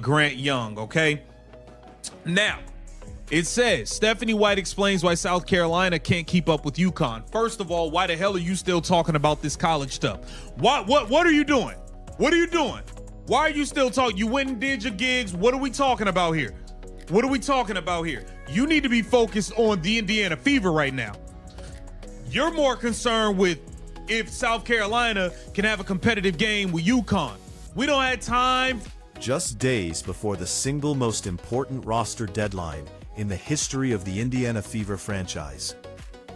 Grant Young, okay? Now, it says, Stephanie White explains why South Carolina can't keep up with UConn. First of all, why the hell are you still talking about this college stuff? What are you doing? What are you doing? Why are you still talking? You went and did your gigs. What are we talking about here? What are we talking about here? You need to be focused on the Indiana Fever right now. You're more concerned with if South Carolina can have a competitive game with UConn. We don't have time. Just days before the single most important roster deadline in the history of the Indiana Fever franchise,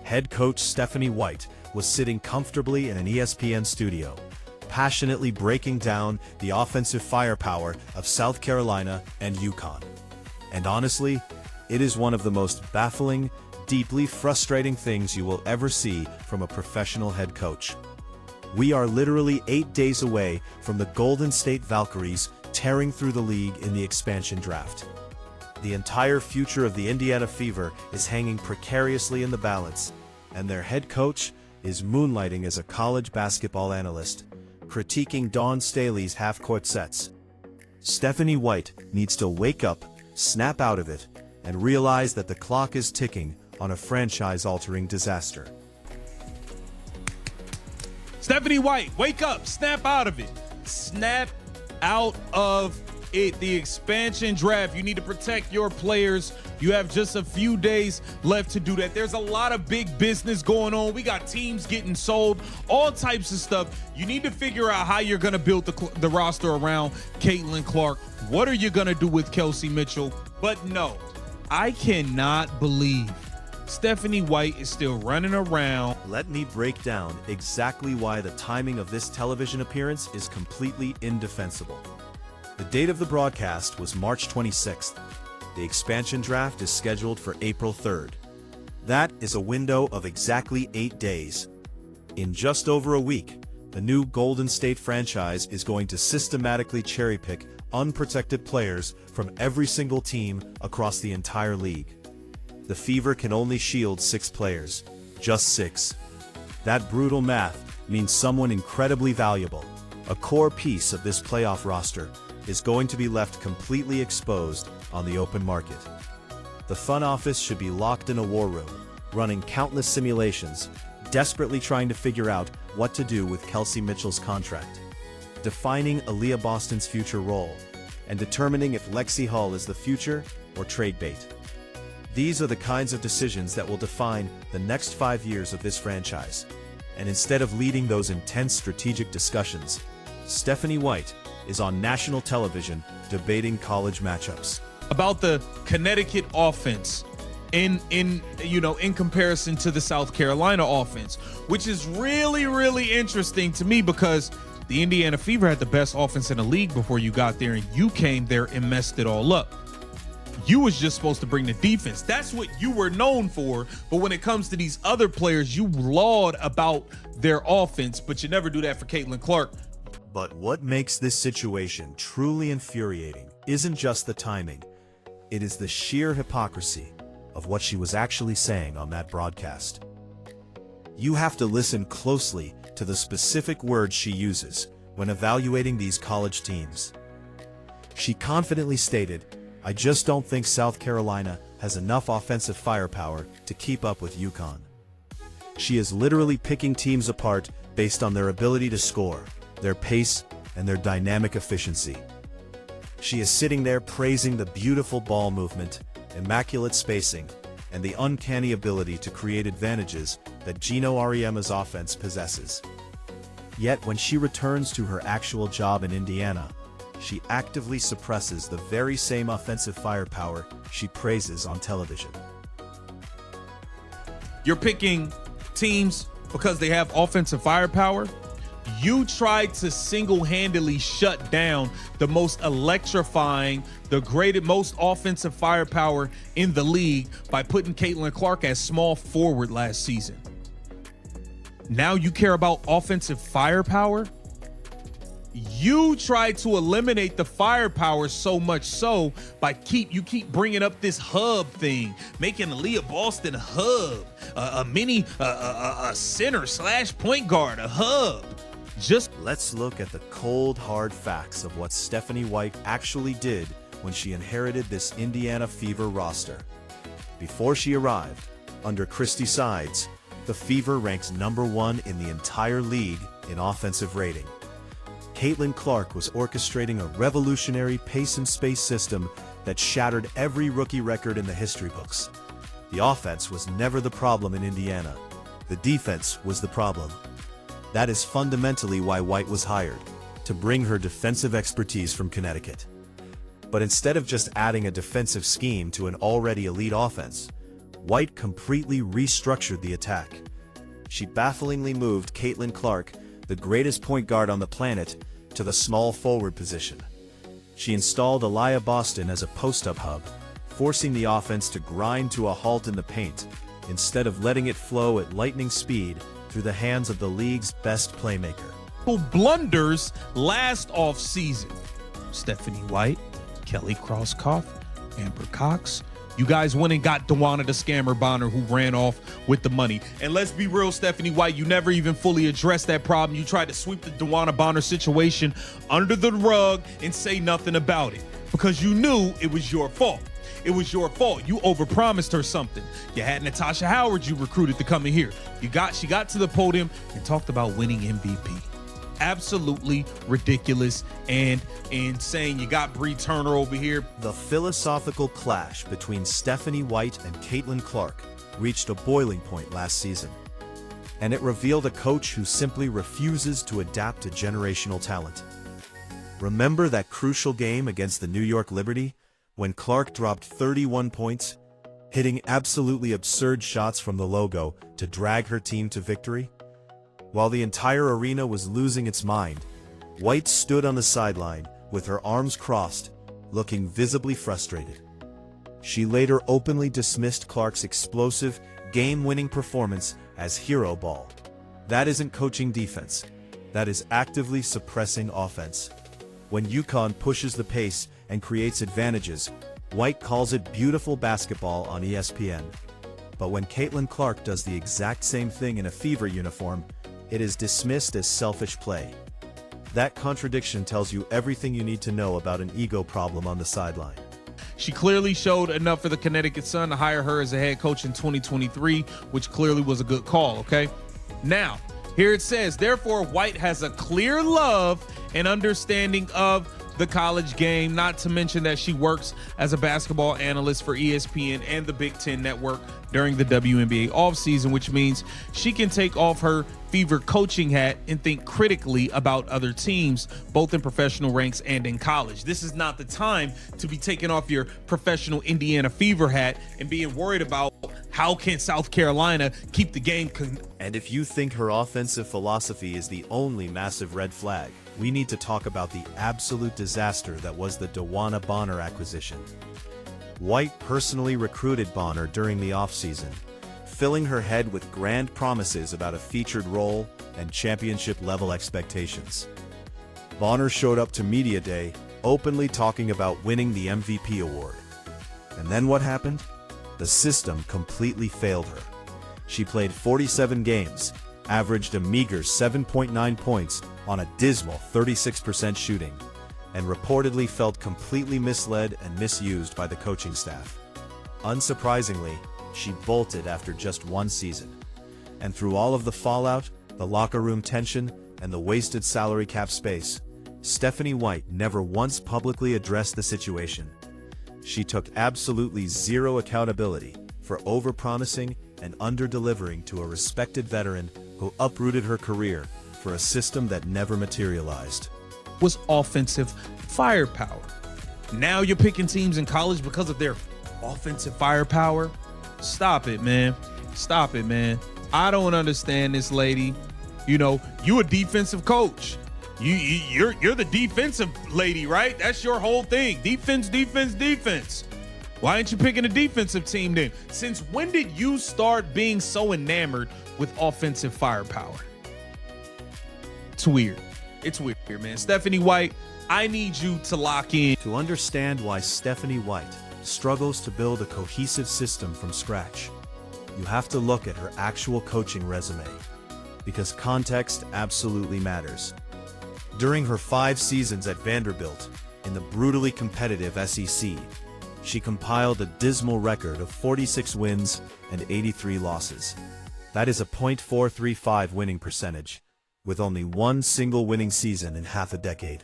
head coach Stephanie White was sitting comfortably in an ESPN studio, passionately breaking down the offensive firepower of South Carolina and UConn. And honestly, it is one of the most baffling, deeply frustrating things you will ever see from a professional head coach. We are literally 8 days away from the Golden State Valkyries tearing through the league in the expansion draft. The entire future of the Indiana Fever is hanging precariously in the balance, and their head coach is moonlighting as a college basketball analyst, critiquing Dawn Staley's half-court sets. Stephanie White needs to wake up, snap out of it, and realize that the clock is ticking on a franchise-altering disaster. Stephanie White, wake up, snap out of it. Snap out of it. The expansion draft, you need to protect your players. You have just a few days left to do that. There's a lot of big business going on. We got teams getting sold, all types of stuff. You need to figure out how you're going to build the roster around Caitlin Clark. What are you going to do with Kelsey Mitchell? But no, I cannot believe Stephanie White is still running around. Let me break down exactly why the timing of this television appearance is completely indefensible. The date of the broadcast was March 26th. The expansion draft is scheduled for April 3rd. That is a window of exactly 8 days. In just over a week, the new Golden State franchise is going to systematically cherry-pick unprotected players from every single team across the entire league. The Fever can only shield 6 players, just 6. That brutal math means someone incredibly valuable, a core piece of this playoff roster, is going to be left completely exposed on the open market. The front office should be locked in a war room, running countless simulations, desperately trying to figure out what to do with Kelsey Mitchell's contract, defining Aaliyah Boston's future role, and determining if Lexi Hull is the future or trade bait. These are the kinds of decisions that will define the next 5 years of this franchise. And instead of leading those intense strategic discussions, Stephanie White is on national television debating college matchups. About the Connecticut offense in comparison to the South Carolina offense, which is really interesting to me because the Indiana Fever had the best offense in the league before you got there, and you came there and messed it all up. You was just supposed to bring the defense. That's what you were known for. But when it comes to these other players, you laud about their offense, but you never do that for Caitlin Clark. But what makes this situation truly infuriating isn't just the timing. It is the sheer hypocrisy of what she was actually saying on that broadcast. You have to listen closely to the specific words she uses when evaluating these college teams. She confidently stated, "I just don't think South Carolina has enough offensive firepower to keep up with UConn." She is literally picking teams apart based on their ability to score, their pace, and their dynamic efficiency. She is sitting there praising the beautiful ball movement, immaculate spacing, and the uncanny ability to create advantages that Gino Auriemma's offense possesses. Yet when she returns to her actual job in Indiana, she actively suppresses the very same offensive firepower she praises on television. You're picking teams because they have offensive firepower. You tried to single-handedly shut down the most electrifying, the greatest, most offensive firepower in the league by putting Caitlin Clark as small forward last season. Now you care about offensive firepower? You try to eliminate the firepower so much so by you keep bringing up this hub thing, making Aaliyah Boston a hub, a center / point guard, a hub. Just Let's look at the cold, hard facts of what Stephanie White actually did when she inherited this Indiana Fever roster. Before she arrived, under Christy Sides, the Fever ranks #1 in the entire league in offensive rating. Caitlin Clark was orchestrating a revolutionary pace and space system that shattered every rookie record in the history books. The offense was never the problem in Indiana. The defense was the problem. That is fundamentally why White was hired, to bring her defensive expertise from Connecticut. But instead of just adding a defensive scheme to an already elite offense, White completely restructured the attack. She bafflingly moved Caitlin Clark, the greatest point guard on the planet, to the small forward position. She installed Aliyah Boston as a post-up hub, forcing the offense to grind to a halt in the paint, instead of letting it flow at lightning speed through the hands of the league's best playmaker. Blunders last offseason. Stephanie White, Kelly Krauskopf, Amber Cox. You guys went and got DeWanna the Scammer Bonner, who ran off with the money. And let's be real, Stephanie White, you never even fully addressed that problem. You tried to sweep the DeWanna Bonner situation under the rug and say nothing about it because you knew it was your fault. It was your fault. You overpromised her something. You had Natasha Howard you recruited to come in here. She got to the podium and talked about winning MVP. Absolutely ridiculous and insane. You got Bree Turner over here. The philosophical clash between Stephanie White and Caitlin Clark reached a boiling point last season, and it revealed a coach who simply refuses to adapt to generational talent. Remember that crucial game against the New York Liberty, when Clark dropped 31 points, hitting absolutely absurd shots from the logo to drag her team to victory? While the entire arena was losing its mind, White stood on the sideline with her arms crossed, looking visibly frustrated. She later openly dismissed Clark's explosive, game-winning performance as hero ball. That isn't coaching defense. That is actively suppressing offense. When UConn pushes the pace and creates advantages, White calls it beautiful basketball on ESPN. But when Caitlin Clark does the exact same thing in a Fever uniform, it is dismissed as selfish play. That contradiction tells you everything you need to know about an ego problem on the sideline. She clearly showed enough for the Connecticut Sun to hire her as a head coach in 2023, which clearly was a good call, okay? Now, here it says, therefore, White has a clear love and understanding of the college game, not to mention that she works as a basketball analyst for ESPN and the Big Ten Network during the WNBA offseason, which means she can take off her Fever coaching hat and think critically about other teams, both in professional ranks and in college. This is not the time to be taking off your professional Indiana Fever hat and being worried about how can South Carolina keep the game. And if you think her offensive philosophy is the only massive red flag, we need to talk about the absolute disaster that was the DeWanna Bonner acquisition. White personally recruited Bonner during the offseason, filling her head with grand promises about a featured role and championship-level expectations. Bonner showed up to Media Day, openly talking about winning the MVP award. And then what happened? The system completely failed her. She played 47 games, averaged a meager 7.9 points on a dismal 36% shooting, and reportedly felt completely misled and misused by the coaching staff. Unsurprisingly, she bolted after just one season. And through all of the fallout, the locker room tension, and the wasted salary cap space, Stephanie White never once publicly addressed the situation. She took absolutely zero accountability for overpromising and under-delivering to a respected veteran who uprooted her career for a system that never materialized. Was offensive firepower. Now you're picking teams in college because of their offensive firepower? Stop it, man. Stop it, man. I don't understand this lady. You know, you a defensive coach. You're the defensive lady, right? That's your whole thing. Defense, defense, defense. Why aren't you picking a defensive team then? Since when did you start being so enamored with offensive firepower? It's weird. It's weird, man. Stephanie White, I need you to lock in. To understand why Stephanie White struggles to build a cohesive system from scratch, you have to look at her actual coaching resume, because context absolutely matters. During her 5 seasons at Vanderbilt, in the brutally competitive SEC, she compiled a dismal record of 46 wins and 83 losses. That is a .435 winning percentage, with only one single winning season in half a decade.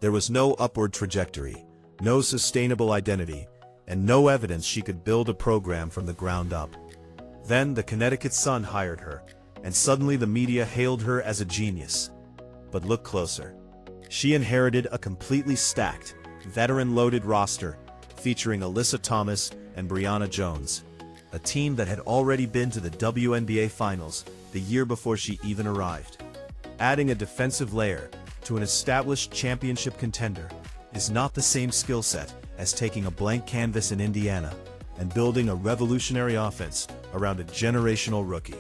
There was no upward trajectory, no sustainable identity, and no evidence she could build a program from the ground up. Then the Connecticut Sun hired her, and suddenly the media hailed her as a genius. But look closer. She inherited a completely stacked, veteran-loaded roster featuring Alyssa Thomas and Brianna Jones, a team that had already been to the WNBA Finals the year before she even arrived. Adding a defensive layer to an established championship contender is not the same skill set as taking a blank canvas in Indiana and building a revolutionary offense around a generational rookie.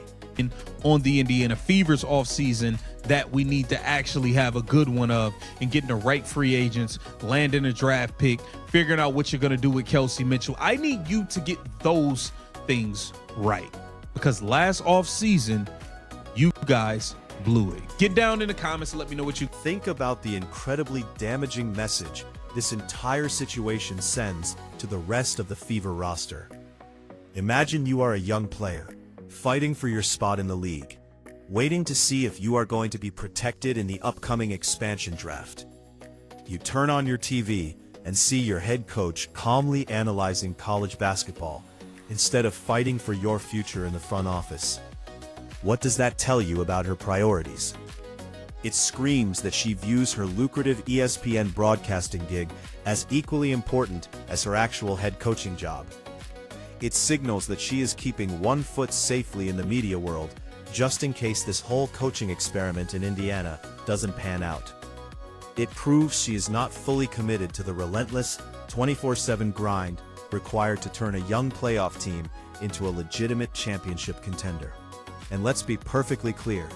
On the Indiana Fever's offseason that we need to actually have a good one of, and getting the right free agents, landing a draft pick, figuring out what you're going to do with Kelsey Mitchell. I need you to get those things right, because last offseason, you guys blew it. Get down in the comments and let me know what you think about the incredibly damaging message this entire situation sends to the rest of the Fever roster. Imagine you are a young player, fighting for your spot in the league, waiting to see if you are going to be protected in the upcoming expansion draft. You turn on your TV and see your head coach calmly analyzing college basketball instead of fighting for your future in the front office. What does that tell you about her priorities? It screams that she views her lucrative ESPN broadcasting gig as equally important as her actual head coaching job. It signals that she is keeping one foot safely in the media world, just in case this whole coaching experiment in Indiana doesn't pan out. It proves she is not fully committed to the relentless, 24/7 grind required to turn a young playoff team into a legitimate championship contender. And let's be perfectly clear,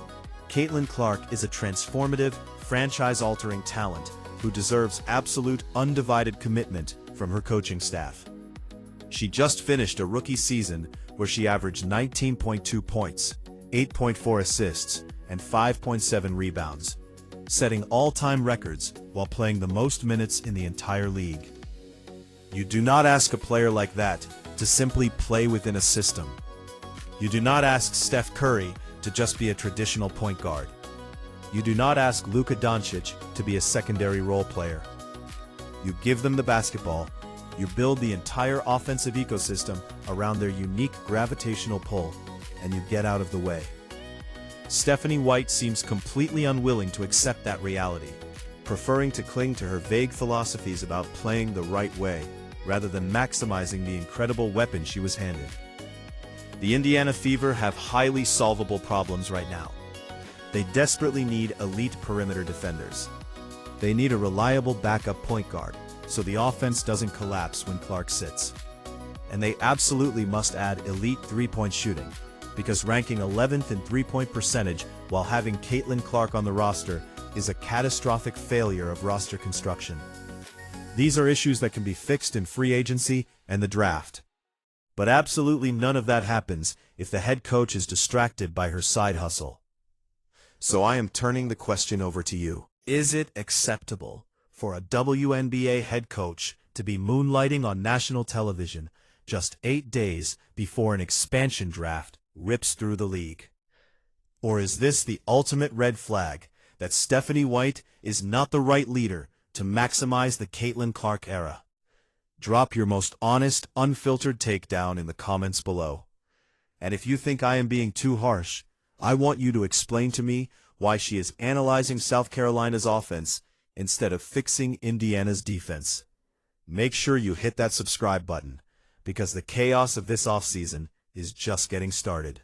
Caitlin Clark is a transformative, franchise-altering talent who deserves absolute, undivided commitment from her coaching staff. She just finished a rookie season where she averaged 19.2 points, 8.4 assists, and 5.7 rebounds, setting all-time records while playing the most minutes in the entire league. You do not ask a player like that to simply play within a system. You do not ask Steph Curry to just be a traditional point guard. You do not ask Luka Doncic to be a secondary role player. You give them the basketball. You build the entire offensive ecosystem around their unique gravitational pull, and you get out of the way. Stephanie White seems completely unwilling to accept that reality, preferring to cling to her vague philosophies about playing the right way, rather than maximizing the incredible weapon she was handed. The Indiana Fever have highly solvable problems right now. They desperately need elite perimeter defenders. They need a reliable backup point guard, so the offense doesn't collapse when Clark sits. And they absolutely must add elite three-point shooting, because ranking 11th in three-point percentage while having Caitlin Clark on the roster is a catastrophic failure of roster construction. These are issues that can be fixed in free agency and the draft. But absolutely none of that happens if the head coach is distracted by her side hustle. So I am turning the question over to you. Is it acceptable for a WNBA head coach to be moonlighting on national television just 8 days before an expansion draft rips through the league? Or is this the ultimate red flag that Stephanie White is not the right leader to maximize the Caitlin Clark era? Drop your most honest, unfiltered takedown in the comments below. And if you think I am being too harsh, I want you to explain to me why she is analyzing South Carolina's offense instead of fixing Indiana's defense. Make sure you hit that subscribe button, because the chaos of this offseason is just getting started.